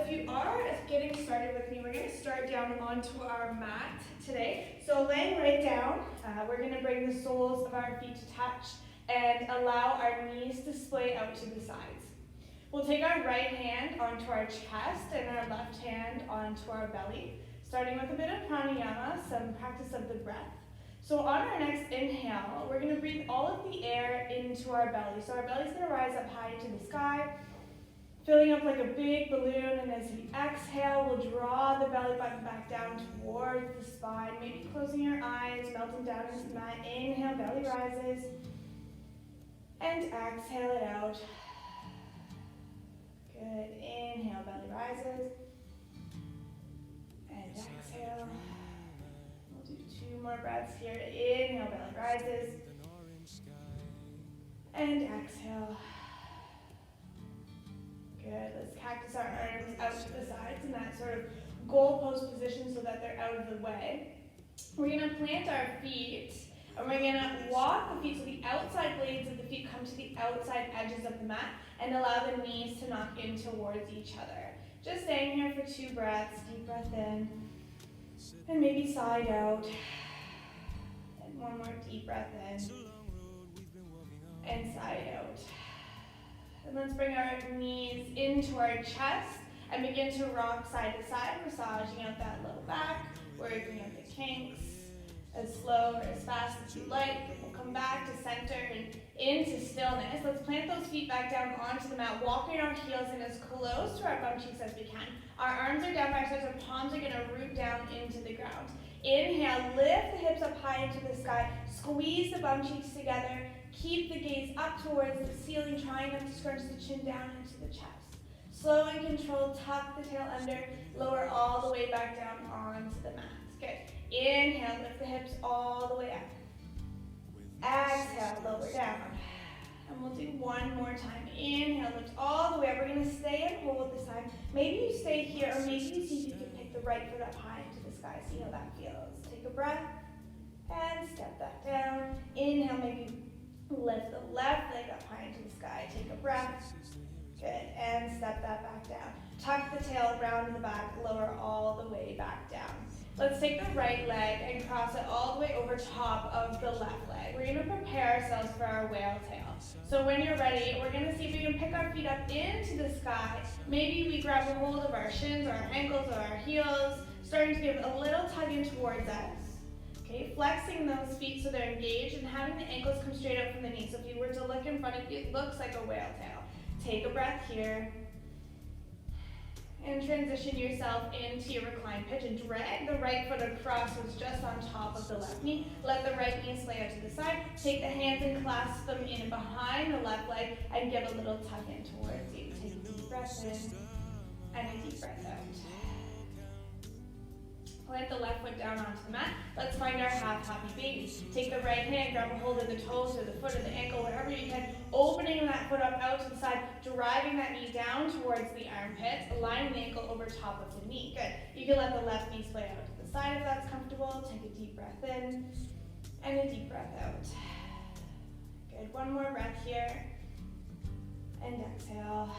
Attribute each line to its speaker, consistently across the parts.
Speaker 1: if you are getting started with me, we're going to start down onto our mat today. So laying right down, we're going to bring the soles of our feet to touch and allow our knees to splay out to the sides. We'll take our right hand onto our chest and our left hand onto our belly, starting with a bit of pranayama, some practice of the breath. So on our next inhale, we're going to breathe all of the air into our belly. So our belly's going to rise up high into the sky, filling up like a big balloon, and as we exhale, we'll draw the belly button back down towards the spine, maybe closing your eyes, melting down into the mat. Inhale, belly rises, and exhale it out. Good. Inhale, belly rises, and exhale. We'll do 2 more breaths here. Inhale, belly rises, and exhale. Good. Let's cactus our arms out to the sides in that sort of goal pose position so that they're out of the way. We're going to plant our feet and we're going to walk the feet so the outside blades of the feet come to the outside edges of the mat and allow the knees to knock in towards each other. Just staying here for 2 breaths. Deep breath in and maybe side out. And 1 more deep breath in and side out. And let's bring our knees into our chest and begin to rock side to side, massaging out that low back, working out the kinks, as slow or as fast as you like. We'll come back to center and into stillness. Let's plant those feet back down onto the mat, walking our heels in as close to our bum cheeks as we can. Our arms are down by our sides, our palms are going to root down into the ground. Inhale, lift the hips up high into the sky, squeeze the bum cheeks together. Keep the gaze up towards the ceiling, trying not to scrunch the chin down into the chest. Slow and controlled, tuck the tail under, lower all the way back down onto the mat. Good. Inhale, lift the hips all the way up. Exhale, lower down. And we'll do 1 more time. Inhale, lift all the way up. We're going to stay and hold this time. Maybe you stay here, or maybe you see if you can pick the right foot up high into the sky. See how that feels. Take a breath and step that down. Inhale, maybe lift the left leg up high into the sky. Take a breath. Good. And step that back down. Tuck the tail around the back. Lower all the way back down. Let's take the right leg and cross it all the way over top of the left leg. We're going to prepare ourselves for our whale tail. So when you're ready, we're going to see if we can pick our feet up into the sky. Maybe we grab a hold of our shins or our ankles or our heels, starting to give a little tug in towards us. Okay, flexing those feet so they're engaged and having the ankles come straight up from the knees. So if you were to look in front of you, it looks like a whale tail. Take a breath here. And transition yourself into your reclined pigeon. Drag the right foot across what's just on top of the left knee. Let the right knee sway out to the side. Take the hands and clasp them in behind the left leg and give a little tug in towards you. Take a deep breath in and a deep breath out. Plant the left foot down onto the mat. Let's find our half happy baby. Take the right hand, grab a hold of the toes or the foot or the ankle, wherever you can, opening that foot up out to the side, driving that knee down towards the armpits, aligning the ankle over top of the knee. Good. You can let the left knee sway out to the side if that's comfortable. Take a deep breath in and a deep breath out. Good. 1 more breath here. And exhale.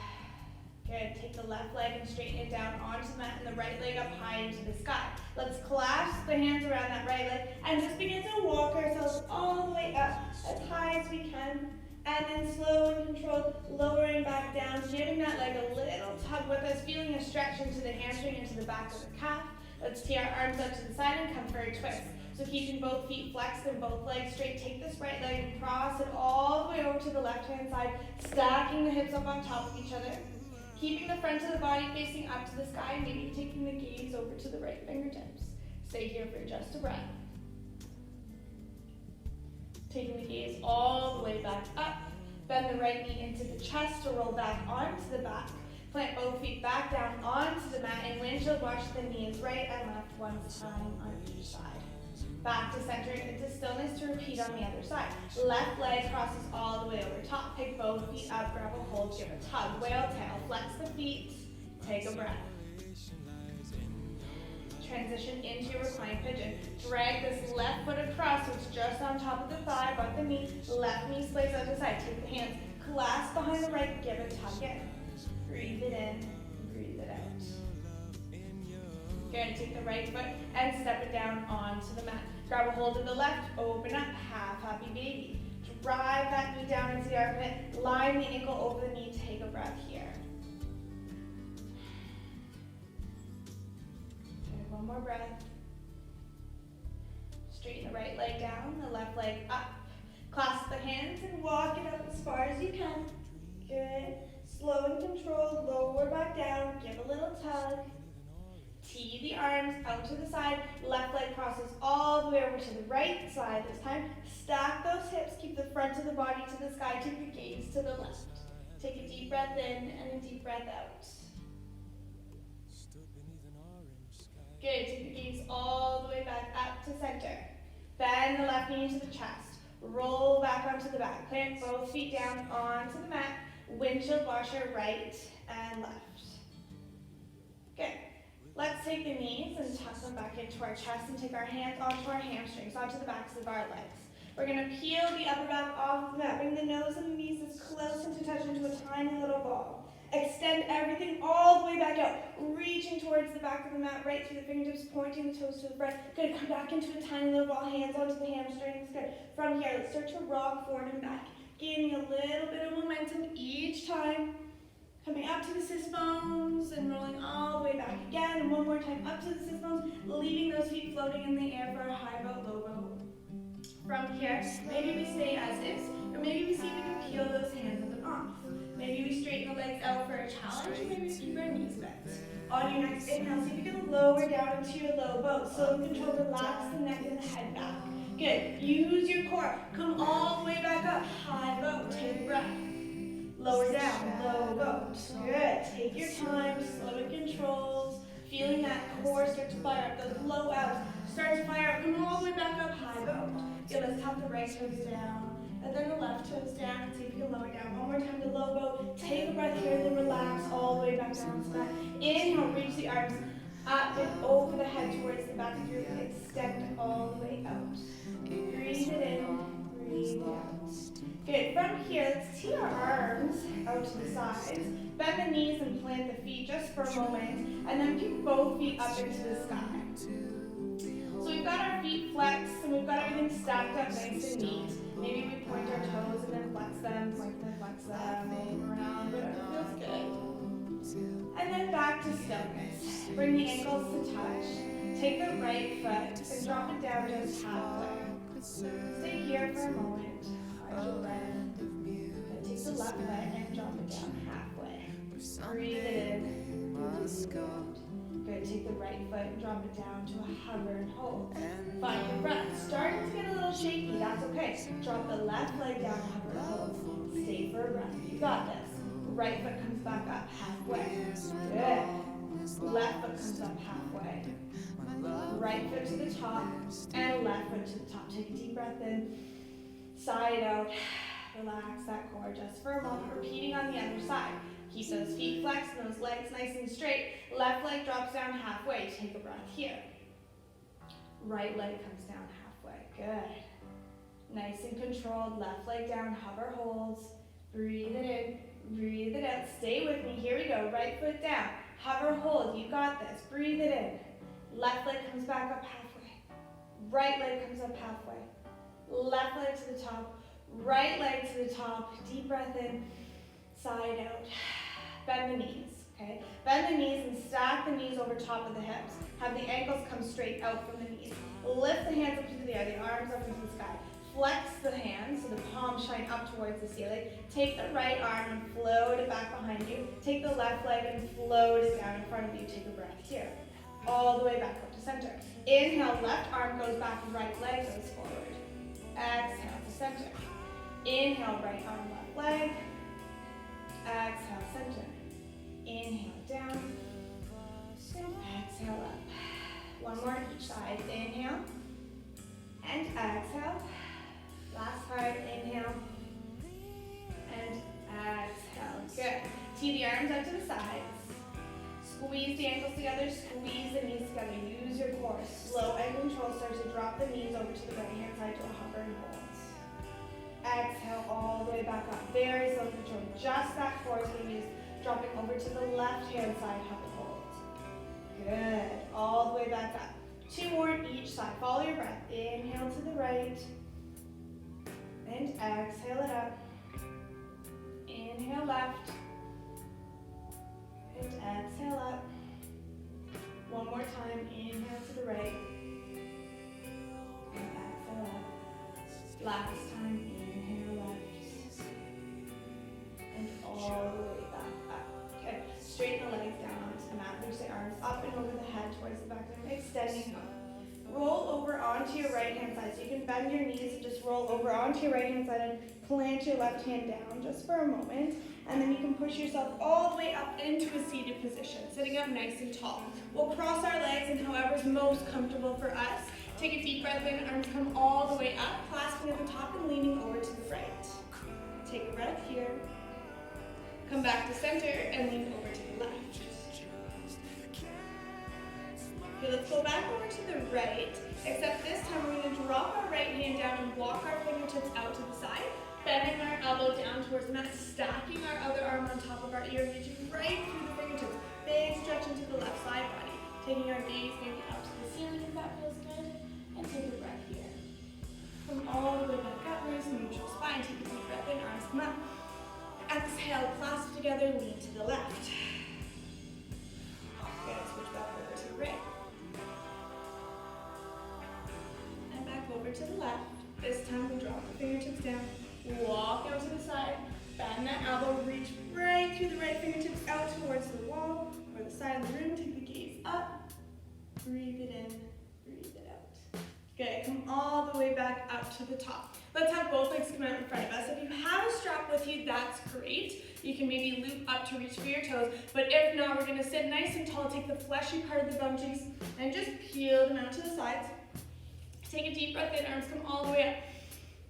Speaker 1: Good. Take the left leg and straighten it down onto the mat and the right leg up high into the sky. Let's clasp the hands around that right leg and just begin to walk ourselves all the way up as high as we can. And then slow and controlled, lowering back down, giving that leg a little tug with us, feeling a stretch into the hamstring, into the back of the calf. Let's tee our arms up to the side and come for a twist. So keeping both feet flexed and both legs straight, take this right leg and cross it all the way over to the left-hand side, stacking the hips up on top of each other. Keeping the front of the body facing up to the sky, maybe taking the gaze over to the right fingertips. Stay here for just a breath. Taking the gaze all the way back up. Bend the right knee into the chest to roll back onto the back. Plant both feet back down onto the mat and windshield wash the knees right and left 1 time on each side. Back to center into stillness to repeat on the other side. Left leg crosses all the way over top. Pick both feet up, grab a hold, give a tug. Whale tail, flex the feet, take a breath. Transition into your reclined pigeon. Drag this left foot across, so it's just on top of the thigh, above the knee. Left knee splays out to the side. Take the hands, clasp behind the right, give a tug in. Breathe it in, breathe it out. Good, take the right foot and step it down onto the mat. Grab a hold of the left, open up, half happy baby. Drive that knee down into the armpit, line the ankle over the knee, take a breath here. Good, one more breath. Straighten the right leg down, the left leg up. Clasp the hands and walk it up as far as you can. Good. Slow and controlled, lower back down, give a little tug. Tee the arms out to the side, left leg crosses all the way over to the right side this time. Stack those hips, keep the front of the body to the sky, take the gaze to the left. Take a deep breath in and a deep breath out. Good, take the gaze all the way back up to center. Bend the left knee to the chest. Roll back onto the back. Plant both feet down onto the mat. Windshield washer right and left. Good. Let's take the knees and tuck them back into our chest and take our hands onto our hamstrings, onto the backs of our legs. We're going to peel the upper back off the mat. Bring the nose and the knees as close into touch into a tiny little ball. Extend everything all the way back out, reaching towards the back of the mat, right through the fingertips, pointing the toes to the front. Good, come back into a tiny little ball, hands onto the hamstrings. Good. From here, let's start to rock forward and back, gaining a little bit of momentum each time. Coming up to the sit bones and rolling all the way back again. And one more time up to the sit bones, leaving those feet floating in the air for a high bow, low bow. From here, maybe we stay as is, or maybe we see if we can peel those hands up and off. Maybe we straighten the legs out for a challenge, or maybe we keep our knees bent. On your next inhale, see if you can lower down into your low boat. Slow and control, relax the neck and the head back. Good. Use your core. Come all the way back up. High boat. Take a breath. Lower down. Low boat. Good. Take your time. Slow and controls. Feeling that core start to fire up. Those low outs start to fire up. Come all the way back up. High boat. Good. Let's tap the right toes down. And then the left toes down, and see if you can lower down. One more time to low boat. Take a breath here, then relax all the way back down to that. Inhale, reach the arms up and over the head towards the back of your head. Extend all the way out. Breathe it in, breathe it out. Good. From here, let's tee our arms out to the sides. Bend the knees and plant the feet just for a moment. And then kick both feet up into the sky. So we've got our feet flexed, and we've got everything stacked up nice and neat. Maybe we point our toes and then flex them, point them, flex them, move around, whatever feels good. And then back to stillness. Bring the ankles to touch. Take the right foot and drop it down just halfway. Stay here for a moment. Hold your breath. Then take the left foot and drop it down halfway. Breathe it in. Good. Take the right foot and drop it down to a hover and hold. Find your breath. Starting to get a little shaky. That's okay. Drop the left leg down, hover and hold. Stay for a breath. You got this. Right foot comes back up halfway. Good. Left foot comes up halfway. Right foot to the top and left foot to the top. Take a deep breath in. Side out. Relax that core just for a moment. Repeating on the other side. Keep those feet flexed and those legs nice and straight. Left leg drops down halfway. Take a breath here. Right leg comes down halfway. Good. Nice and controlled. Left leg down. Hover holds. Breathe it in. Breathe it out. Stay with me. Here we go. Right foot down. Hover hold. You got this. Breathe it in. Left leg comes back up halfway. Right leg comes up halfway. Left leg to the top. Right leg to the top. Deep breath in. Side out. Bend the knees, okay? Bend the knees and stack the knees over top of the hips. Have the ankles come straight out from the knees. Lift the hands up into the air, the arms up into the sky. Flex the hands so the palms shine up towards the ceiling. Take the right arm and float it back behind you. Take the left leg and float it down in front of you. Take a breath here. All the way back up to center. Inhale, left arm goes back, right leg goes forward. Exhale to center. Inhale, right arm, left leg. Exhale, center. Inhale, down. And exhale, up. One more each side. Inhale. And exhale. Last part, inhale. And exhale. Good. Tee the arms out to the sides. Squeeze the ankles together. Squeeze the knees together. Use your core. Slow and control. Start to drop the knees over to the right hand side to a hover and hold. Exhale all the way back up. Very slow control. Just that core is being used. Dropping over to the left hand side, hover hold. Good. All the way back up. 2 more on each side. Follow your breath. Inhale to the right. And exhale it up. Inhale left. And exhale up. One more time. Inhale to the right. And exhale up. Last time. Inhale left. And all the way back up. Good. Straighten the legs down onto the mat. Reach the arms up and over the head towards the back. Extending up. Roll over onto your right hand side. So you can bend your knees and just roll over onto your right hand side and plant your left hand down just for a moment. And then you can push yourself all the way up into a seated position, sitting up nice and tall. We'll cross our legs in however's most comfortable for us. Take a deep breath in, arms come all the way up, clasping at the top and leaning over to the right. Take a breath here. Come back to center and lean over to the left. Okay, let's go back over to the right, except this time we're going to drop our right hand down and walk our fingertips out to the side, bending our elbow down towards the mat, stacking our other arm on top of our ear, reaching right through the fingertips. Big stretch into the left side body. Taking our gaze maybe up to the ceiling if that feels good, and take a breath here. Come all the way back up, nice neutral spine. Take a deep breath in, arms come up. Exhale, clasp together, lean to the left. Good, switch back over to the right. Over to the left. This time we drop the fingertips down, walk out to the side, bend that elbow, reach right through the right fingertips out towards the wall or the side of the room. Take the gaze up, breathe it in, breathe it out. Good, come all the way back up to the top. Let's have both legs come out in front of us. If you have a strap with you, that's great. You can maybe loop up to reach for your toes, but if not, we're gonna sit nice and tall, take the fleshy part of the bum cheeks and just peel them out to the sides. Take a deep breath in, arms come all the way up.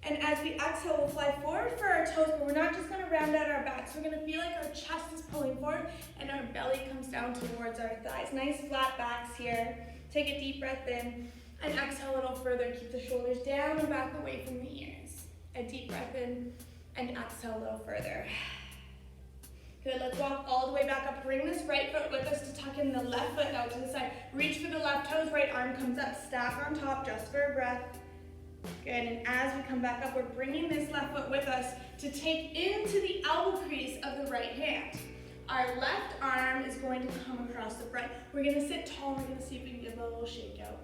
Speaker 1: And as we exhale, we'll fly forward for our toes, but we're not just gonna round out our backs. We're gonna feel like our chest is pulling forward and our belly comes down towards our thighs. Nice flat backs here. Take a deep breath in and exhale a little further. Keep the shoulders down and back away from the ears. A deep breath in and exhale a little further. Good, let's walk all the way back up. Bring this right foot with us to tuck in the left foot out to the side. Reach for the left toes, right arm comes up, stack on top just for a breath. Good, and as we come back up, we're bringing this left foot with us to take into the elbow crease of the right hand. Our left arm is going to come across the front. We're gonna sit tall, we're gonna see if we can give a little shake out.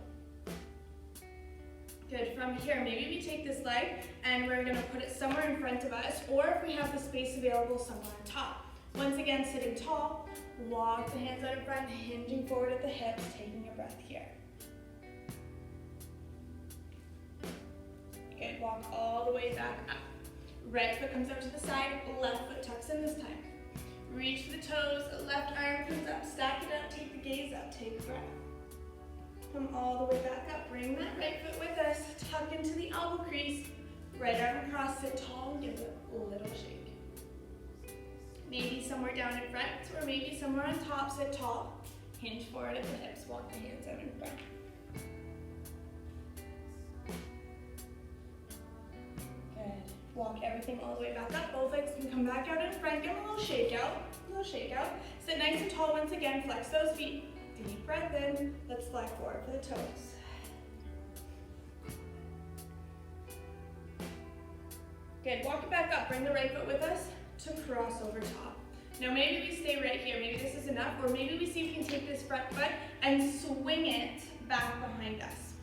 Speaker 1: Good, from here, maybe we take this leg and we're gonna put it somewhere in front of us, or if we have the space available, somewhere on top. Once again, sitting tall, walk the hands out in front, hinging forward at the hips, taking a breath here. Good, walk all the way back up. Right foot comes up to the side, left foot tucks in this time. Reach for the toes, left arm comes up, stack it up, take the gaze up, take a breath. Come all the way back up, bring that right foot with us, tuck into the elbow crease, right arm across, sit tall, and give it a little shake. Maybe somewhere down in front, or maybe somewhere on top, sit tall, hinge forward at the hips, walk the hands out in front. Good. Walk everything all the way back up. Both legs can come back out in front. Give them a little shake out. Sit nice and tall once again. Flex those feet. Deep breath in. Let's fly forward for the toes. Good. Walk it back up. Bring the right foot with us to cross over top. Now maybe we stay right here. Maybe this is enough. Or maybe we see if we can take this front foot and swing it back behind us.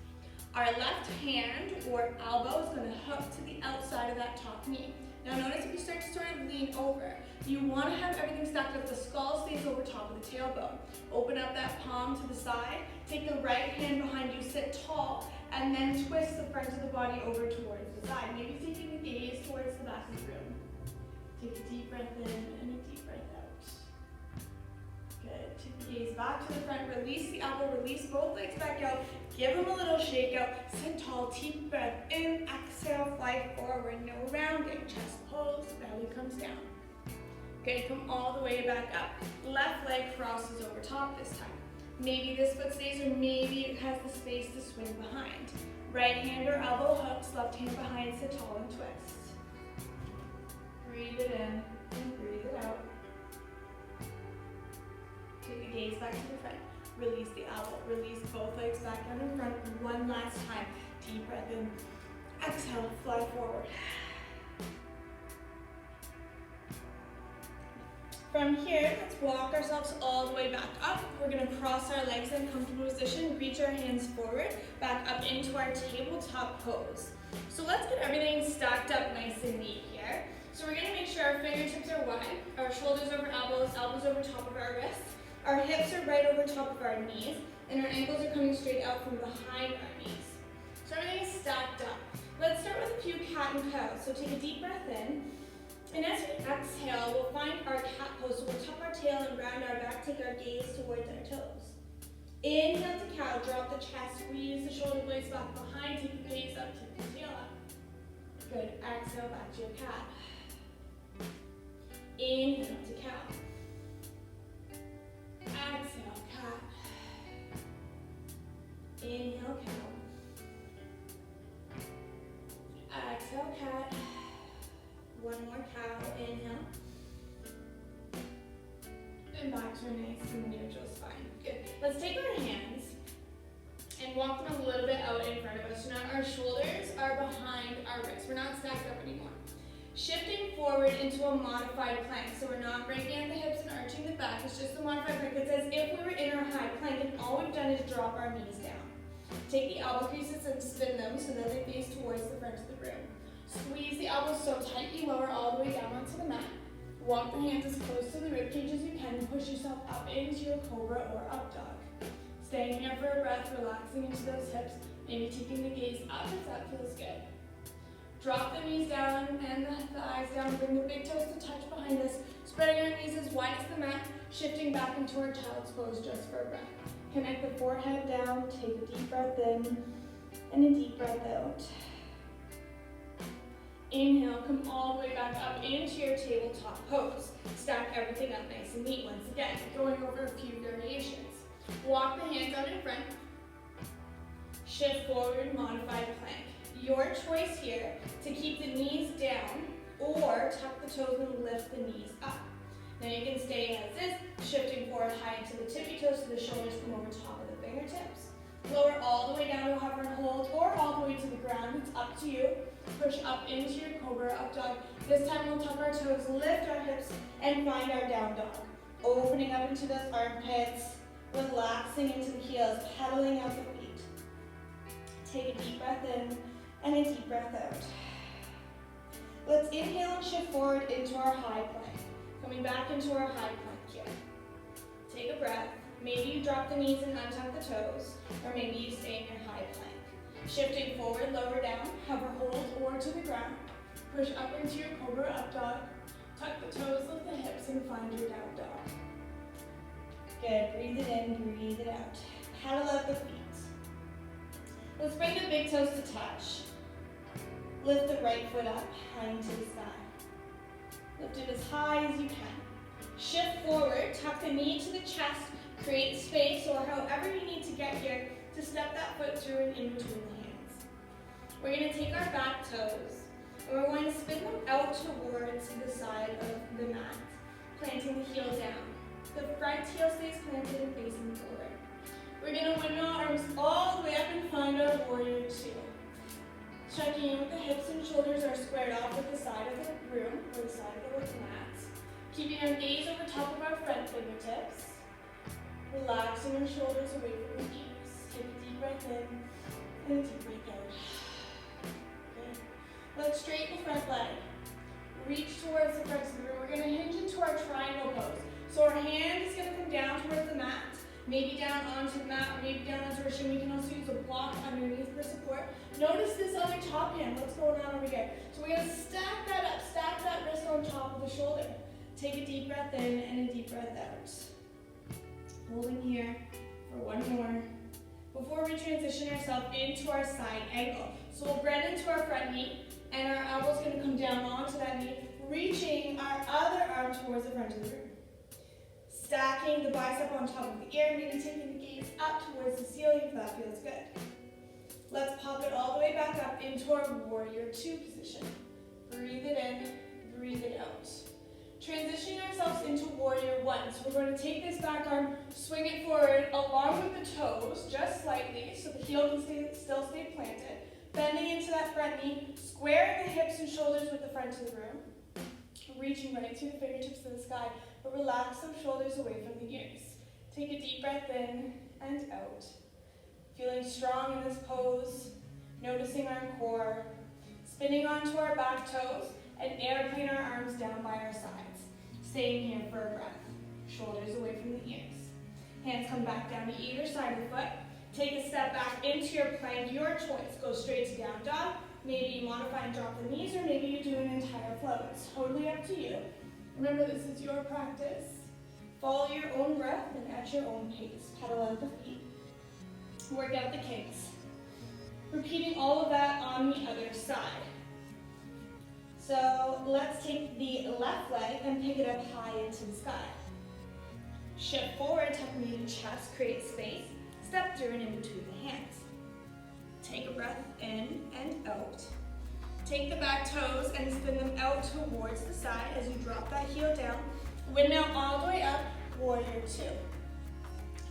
Speaker 1: Our left hand or elbow is going to hook to the outside of that top knee. Now notice if you start to sort of lean over, you want to have everything stacked up. The skull stays over top of the tailbone. Open up that palm to the side. Take the right hand behind you, sit tall, and then twist the front of the body over towards the side. Maybe taking the gaze towards the back of the room. Take a deep breath in and a deep breath out. Good. Take the gaze back to the front. Release the elbow. Release both legs back out. Give them a little shake out. Sit tall. Deep breath in. Exhale. Fly forward. No rounding. Chest pulls. Belly comes down. Okay. Come all the way back up. Left leg crosses over top this time. Maybe this foot stays, or maybe it has the space to swing behind. Right hand or elbow hooks. Left hand behind. Sit tall and twist. Breathe it in and breathe it out. Take the gaze back to the front. Release the elbow. Release both legs back down in front. One last time. Deep breath in. Exhale, fly forward. From here, let's walk ourselves all the way back up. We're going to cross our legs in comfortable position, reach our hands forward, back up into our tabletop pose. So let's get everything stacked up nice and neat here. So we're going to make sure our fingertips are wide, our shoulders over elbows, elbows over top of our wrists, our hips are right over top of our knees, and our ankles are coming straight out from behind our knees. So everything is stacked up. Let's start with a few cat and cow. So take a deep breath in. And as we exhale, we'll find our cat pose. So we'll tuck our tail and round our back, take our gaze towards our toes. Inhale to cow, drop the chest, squeeze the shoulder blades back behind, take the gaze up, take the tail up. Good, exhale back to your cat. Inhale to cow. Exhale, cat. Inhale, cow. Exhale, cat. One more cow, inhale. And back to a nice and neutral spine. Good. Let's take our hands and walk them a little bit out in front of us. So now our shoulders are behind our wrists. We're not stacked up anymore. Shifting forward into a modified plank. So we're not breaking at the hips and arching the back. It's just a modified plank. It's as if we were in our high plank and all we've done is drop our knees down. Take the elbow creases and spin them so that they face towards the front of the room. Squeeze the elbows so tight you lower all the way down onto the mat. Walk the hands as close to the rib cage as you can and push yourself up into your cobra or up dog. Staying here for a breath, relaxing into those hips, maybe taking the gaze up if that feels good. Drop the knees down and the thighs down, bring the big toes to touch behind us, spreading our knees as wide as the mat, shifting back into our child's pose just for a breath. Connect the forehead down, take a deep breath in and a deep breath out. Inhale, come all the way back up into your tabletop pose. Stack everything up nice and neat once again, going over a few variations. Walk the hands out in front. Shift forward, modified plank. Your choice here to keep the knees down or tuck the toes and lift the knees up. Now you can stay as is, shifting forward high into the tippy toes so the shoulders come over top of the fingertips. Lower all the way down to a hover and hold or all the way to the ground. It's up to you. Push up into your cobra, up dog. This time we'll tuck our toes, lift our hips, and find our down dog. Opening up into those armpits, relaxing into the heels, pedaling out the feet. Take a deep breath in and a deep breath out. Let's inhale and shift forward into our high plank. Coming back into our high plank here. Take a breath. Maybe you drop the knees and untuck the toes, or maybe you stay in your high plank. Shifting forward, lower down, hover, hold, or to the ground. Push up into your cobra, up dog. Tuck the toes, lift the hips, and find your down dog. Good, breathe it in, breathe it out. Paddle out the feet. Let's bring the big toes to touch. Lift the right foot up, high into the sky. Lift it as high as you can. Shift forward, tuck the knee to the chest, create space, or however you need to get here to step that foot through and in between the hands. We're going to take our back toes, and we're going to spin them out towards the side of the mat, planting the heel down. The front heel stays planted and facing forward. We're going to windmill our arms all the way up and find our warrior two. Checking in with the hips and shoulders are squared off with the side of the room, or the side of the mat. Keeping our gaze over top of our front fingertips. Relaxing our shoulders away from the ears. Take a deep breath in and a deep breath out. Good. Let's straighten the front leg. Reach towards the front of the room. We're going to hinge into our triangle pose. So our hand is going to come down towards the mat, maybe down onto the mat, or maybe down onto our shin. We can also use a block underneath for support. Notice this other top hand. What's going on over here? So we're going to stack that up, stack that wrist on top of the shoulder. Take a deep breath in and a deep breath out. Holding here for one more before we transition ourselves into our side angle. So we'll bend into our front knee, and our elbow's going to come down onto that knee, reaching our other arm towards the front of the room. Stacking the bicep on top of the ear, maybe taking the gaze up towards the ceiling if that feels good. Let's pop it all the way back up into our warrior two position. Breathe it in, breathe it out. Transitioning ourselves into warrior one. So we're going to take this back arm, swing it forward along with the toes, just slightly, so the heel can still stay planted. Bending into that front knee, squaring the hips and shoulders with the front of the room. Reaching right through the fingertips to the sky, but relax those shoulders away from the ears. Take a deep breath in and out. Feeling strong in this pose, noticing our core, spinning onto our back toes, and airplane our arms down by our sides. Staying here for a breath. Shoulders away from the ears. Hands come back down to either side of the foot. Take a step back into your plank, your choice. Go straight to down dog. Maybe you modify and drop the knees, or maybe you do an entire flow. It's totally up to you. Remember, this is your practice. Follow your own breath and at your own pace. Pedal out the feet. Work out the kinks. Repeating all of that on the other side. So let's take the left leg and pick it up high into the sky. Shift forward, tuck knee to chest, create space. Step through and in between the hands. Take a breath in and out. Take the back toes and spin them out towards the side as you drop that heel down. Windmill all the way up, warrior two.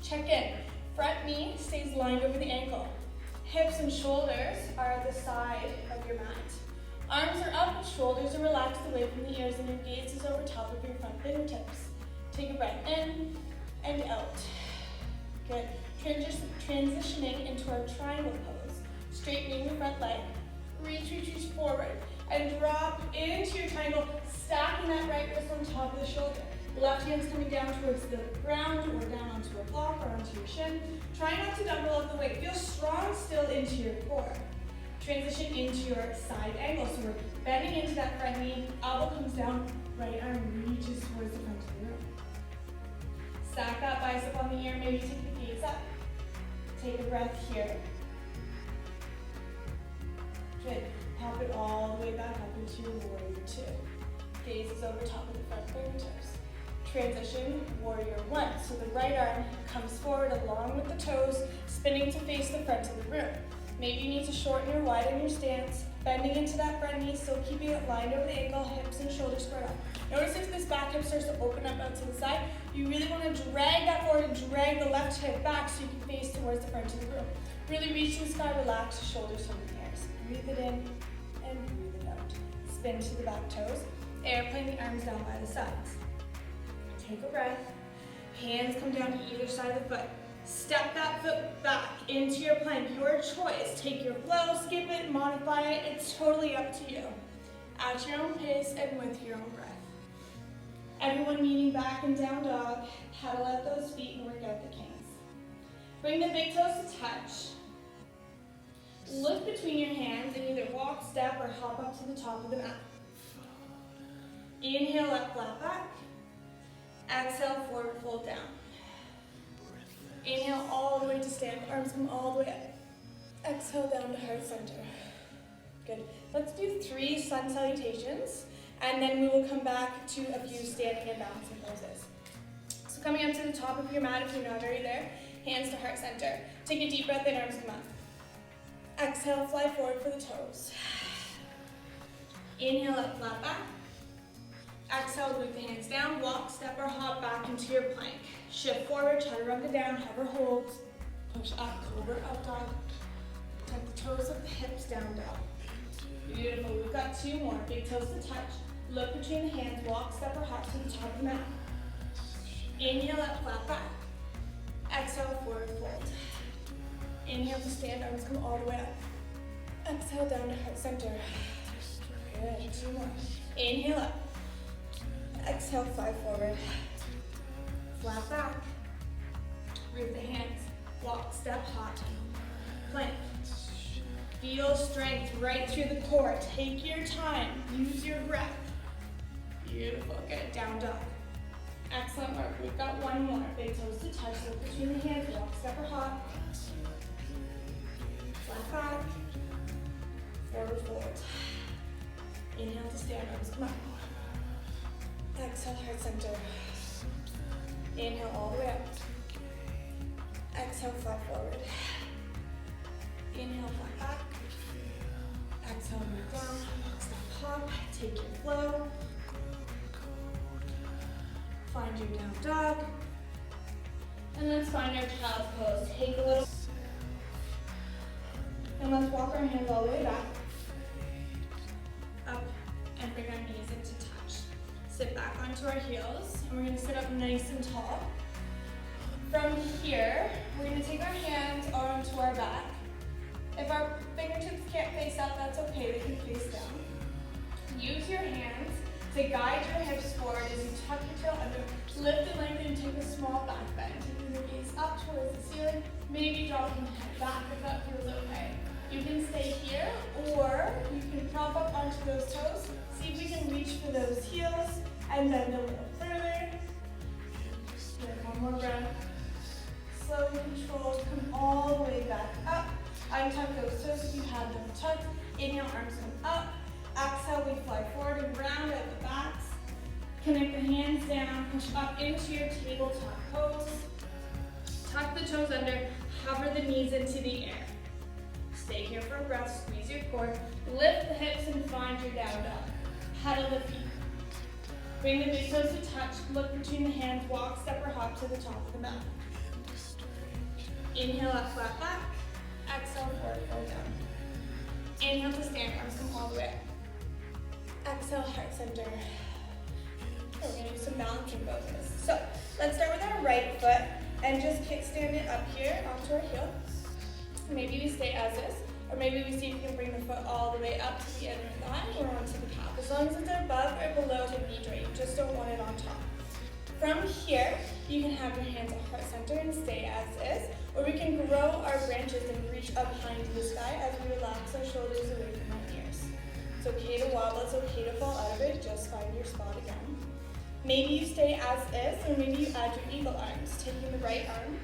Speaker 1: Check in. Front knee stays lined over the ankle. Hips and shoulders are at the side of your mat. Arms are up, shoulders are relaxed away from the ears, and your gaze is over top of your front fingertips. Take a breath in and out. Good. Transitioning into our triangle pose. Straightening the front leg. Reach forward. And drop into your triangle, stacking that right wrist on top of the shoulder. Left hand's coming down towards the ground or down onto a block or onto your shin. Try not to double up the weight. Feel strong still into your core. Transition into your side angle. So we're bending into that front knee. Elbow comes down. Right arm reaches towards the front of the room. Stack that bicep on the ear. Maybe take the gaze up. Take a breath here. Good. Pop it all the way back up into your warrior two. Gaze is over top of the front fingertips. Transition, warrior one. So the right arm comes forward along with the toes, spinning to face the front of the room. Maybe you need to shorten or widen your stance, bending into that front knee, still keeping it lined over the ankle, hips and shoulders squared up. Notice if this back hip starts to open up out to the side, you really want to drag that forward and drag the left hip back so you can face towards the front of the room. Really reach to the sky, relax, shoulders from the ears. Breathe it in and breathe it out. Spin to the back toes, airplane the arms down by the sides. Take a breath. Hands come down to either side of the foot. Step that foot back into your plank, your choice. Take your flow, skip it, modify it. It's totally up to you. At your own pace and with your own breath. Everyone meeting back in down dog. Pedal out those feet and work out the kinks. Bring the big toes to touch. Look between your hands and either walk, step, or hop up to the top of the mat. Inhale up, flat back. Exhale, forward fold down. Inhale all the way to stand. Arms come all the way up. Exhale down to heart center. Good. Let's do 3 sun salutations, and then we will come back to a few standing and balancing poses. So coming up to the top of your mat, if you're not already there, hands to heart center. Take a deep breath in, arms come up. Exhale, fly forward for the toes. Inhale up, flat back. Exhale, move the hands down, walk, step, or hop back into your plank. Shift forward, chaturanga down, hover holds, push up, cobra up dog. Tuck the toes of the hips, down dog. Beautiful, we've got 2 more. Big toes to touch. Look between the hands, walk, step, or hop to the top of the mat. Inhale up, flat back. Exhale, forward fold. Inhale to stand, arms come all the way up. Exhale down to heart center. Good, 2 more. Inhale up. Exhale, fly forward. Flat back. Root the hands. Walk, step, hop. Plank. Feel strength right through the core. Take your time. Use your breath. Beautiful. Good. Down dog. Excellent work. We've got 1 more. Big toes to touch. Look between the hands. Walk, step, or hop. Flat back. Forward fold. Inhale to stand. Arms come up. Exhale, heart center. Inhale all the way up. Exhale, fly forward. Inhale, flat back. Exhale, move down. Step, hop. Take your flow. Find your down dog. And let's find our child's pose. Take a little, and let's walk our hands all the way back, up, and bring our knees into touch. Sit back onto our heels, and we're gonna sit up nice and tall. From here, we're gonna take our hands onto our back. If our fingertips can't face up, that's okay, they can face down. Use your hands to guide your hips forward as you tuck your tail under. Lift and lengthen, take a small back bend. Taking the gaze up towards the ceiling, maybe dropping the head back if that feels okay. You can stay here, or you can prop up onto those toes. See if we can reach for those heels, and bend a little further. Good, one more breath. Slow and controlled, come all the way back up. Untuck those toes if you have them tucked. Inhale, arms come up. Exhale, we fly forward and round at the backs. Connect the hands down, push up into your tabletop pose. Tuck the toes under, hover the knees into the air. Stay here for a breath, squeeze your core. Lift the hips and find your down dog. Pedal the feet. Bring the big toes to touch, look between the hands, walk, step, or hop to the top of the mat. Inhale up, flat back. Exhale, forward, fold down. Inhale to stand, arms come all the way up. Exhale, heart center. We're going to do some balancing poses. So let's start with our right foot and just kickstand it up here onto our heel. Maybe we stay as is, or maybe we see if we can bring the foot all the way up to the inner thigh or onto the calf. As long as it's above or below the knee joint, you just don't want it on top. From here, you can have your hands at heart center and stay as is, or we can grow our branches and reach up high into the sky as we relax our shoulders away from our ears. It's okay to wobble, it's okay to fall out of it, just find your spot again. Maybe you stay as is, or maybe you add your eagle arms, taking the right arm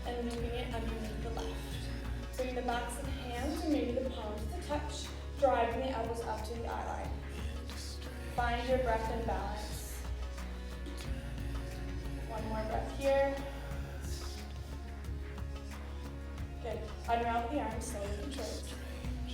Speaker 1: and moving it underneath the left. Bring the backs of the hands, or maybe the palms to touch, driving the elbows up to the eye line. Find your breath and balance. One more breath here. Good. Unravel the arms, slowly controlled.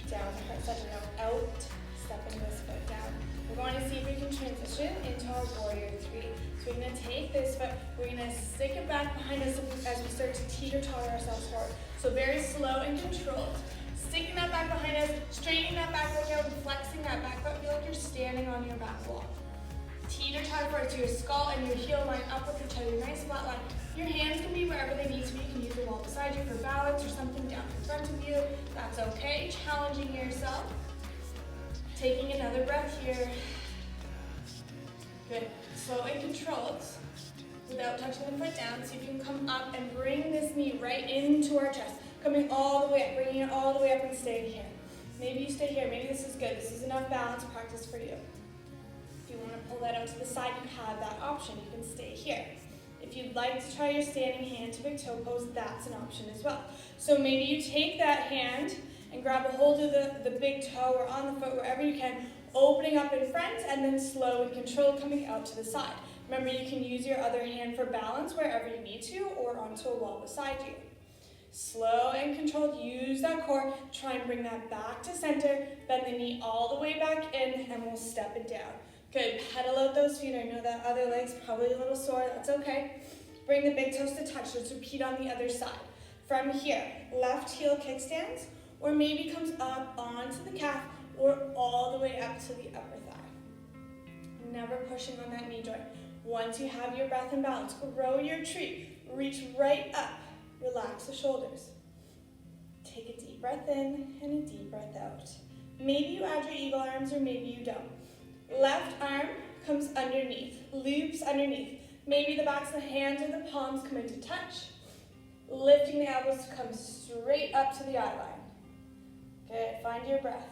Speaker 1: Down to heart center, now out, stepping this foot down. We're going to see if we can transition into our warrior three. So we're going to take this foot, we're going to stick it back behind us as we start to teeter-totter ourselves forward. So very slow and controlled. Sticking that back behind us, straightening that back leg out, and flexing that back foot. Feel like you're standing on your back wall. Teeter-totter forward, so your skull and your heel line up with each other, nice flat line. Your hands can be wherever they need to be. You can use the wall beside you for balance or something down in front of you. That's okay. Challenging yourself. Taking another breath here. Good. Slow and controlled. Without touching the foot down, so you can come up and bring this knee right into our chest. Coming all the way up, bringing it all the way up and staying here. Maybe you stay here. Maybe this is good. This is enough balance practice for you. If you want to pull that out to the side, you have that option. You can stay here. If you'd like to try your standing hand to big toe pose, that's an option as well. So maybe you take that hand and grab a hold of the big toe or on the foot, wherever you can, opening up in front, and then slow and controlled coming out to the side. Remember, you can use your other hand for balance wherever you need to, or onto a wall beside you. Slow and controlled, use that core, try and bring that back to center, bend the knee all the way back in, and we'll step it down. Good, pedal out those feet. I know that other leg's probably a little sore, that's okay. Bring the big toes to touch, let's repeat on the other side. From here, left heel kickstands, or maybe comes up onto the calf, or all the way up to the upper thigh. Never pushing on that knee joint. Once you have your breath and balance, grow your tree, reach right up, relax the shoulders. Take a deep breath in and a deep breath out. Maybe you add your eagle arms, or maybe you don't. Left arm comes underneath, loops underneath. Maybe the backs of the hands or the palms come into touch. Lifting the elbows to come straight up to the eye line. Good, find your breath.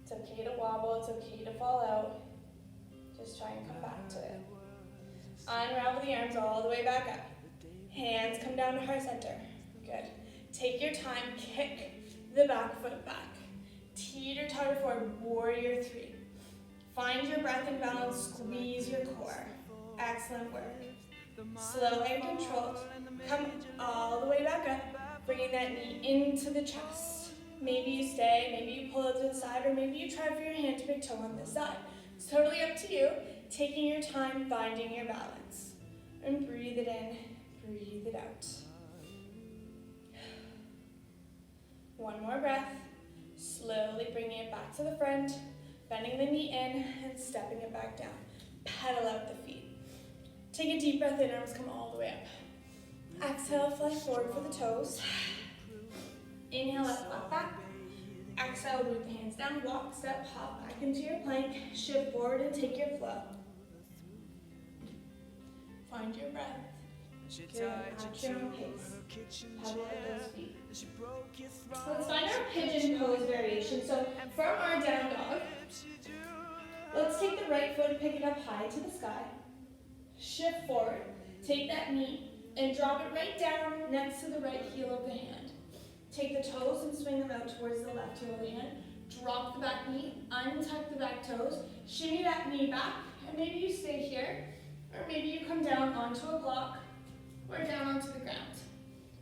Speaker 1: It's okay to wobble, it's okay to fall out. Just try and come back to it. Unravel the arms all the way back up. Hands come down to heart center. Good. Take your time, kick the back foot back. Teeter-totter forward, warrior three. Find your breath and balance, squeeze your core. Excellent work. Slow and controlled. Come all the way back up, bringing that knee into the chest. Maybe you stay, maybe you pull it to the side, or maybe you try for your hand to big toe on this side. It's totally up to you. taking your time, finding your balance. And breathe it in, breathe it out. One more breath. Slowly bringing it back to the front, bending the knee in and stepping it back down. Pedal out the feet. Take a deep breath in, arms come all the way up. Exhale, fly forward for the toes. Inhale, up, flat back. Exhale, root the hands down, walk, step, hop back into your plank, shift forward and take your flow. Find your breath. Good, at your own pace. Pedal out those feet. Let's find our pigeon pose variation. So from our down dog, let's take the right foot, pick it up high to the sky. Shift forward, take that knee and drop it right down next to the right heel of the hand. Take the toes and swing them out towards the left heel of the hand. Drop the back knee, untuck the back toes, shimmy that knee back, and maybe you stay here, or maybe you come down onto a block, or down onto the ground.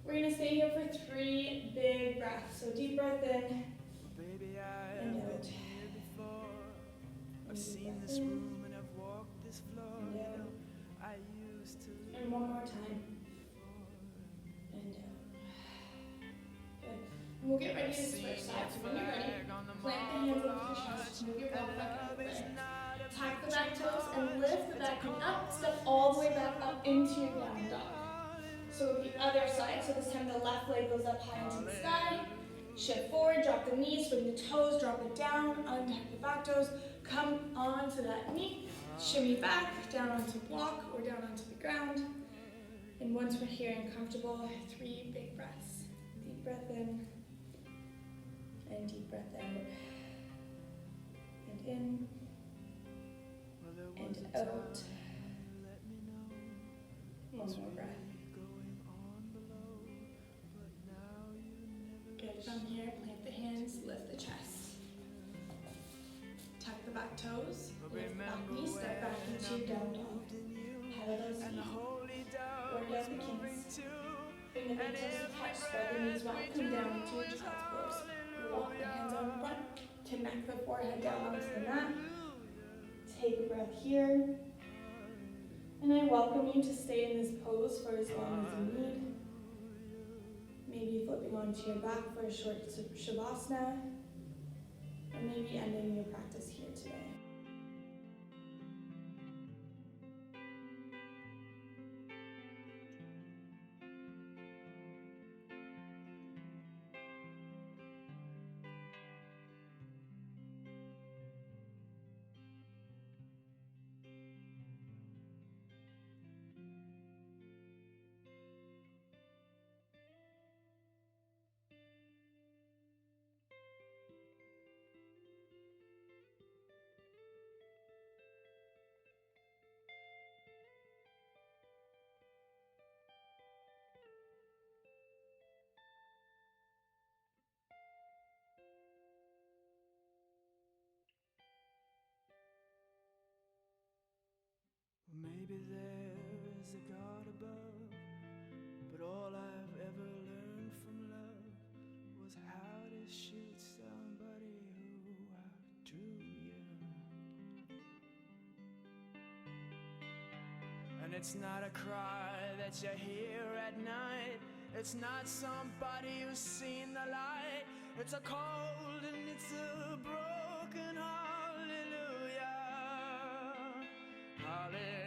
Speaker 1: We're gonna stay here for 3 big breaths. So deep breath in, and out.
Speaker 2: I've seen this room and I've walked this floor.
Speaker 1: And out.
Speaker 2: I used to.
Speaker 1: And one more time. And out. Good. And we'll get ready to switch sides. So when you're ready, plant the hands over your chest, move your walk back out there. Tuck the back toes and lift the back knee up. Step all the way back up into your down dog. So the other side, so this time the left leg goes up high into the sky. Shift forward, drop the knees, swing the toes, drop it down, untuck the back toes, come onto that knee, shimmy back, down onto block or down onto the ground. And once we're here and comfortable, 3 big breaths. Deep breath in, and deep breath out. And in, and out. One more breath. Good. From here, plant the hands, lift the chest. Tuck the back toes, lift the back knee, step back into your down dog. Pedal those feet. Work out the kinks. Bring the big toes to touch, spread the knees wide, come down into your child's pose. Walk the hands out in front, connect the forehead down onto the mat. Take a breath here. And I welcome you to stay in this pose for as long as you need. Maybe flipping onto your back for a short shavasana, or maybe ending your practice here today.
Speaker 2: Maybe there's a God above, but all I've ever learned from love was how to shoot somebody who outdrew you. And it's not a cry that you hear at night, it's not somebody who's seen the light, it's a cold and it's a broken hallelujah. Hallelujah.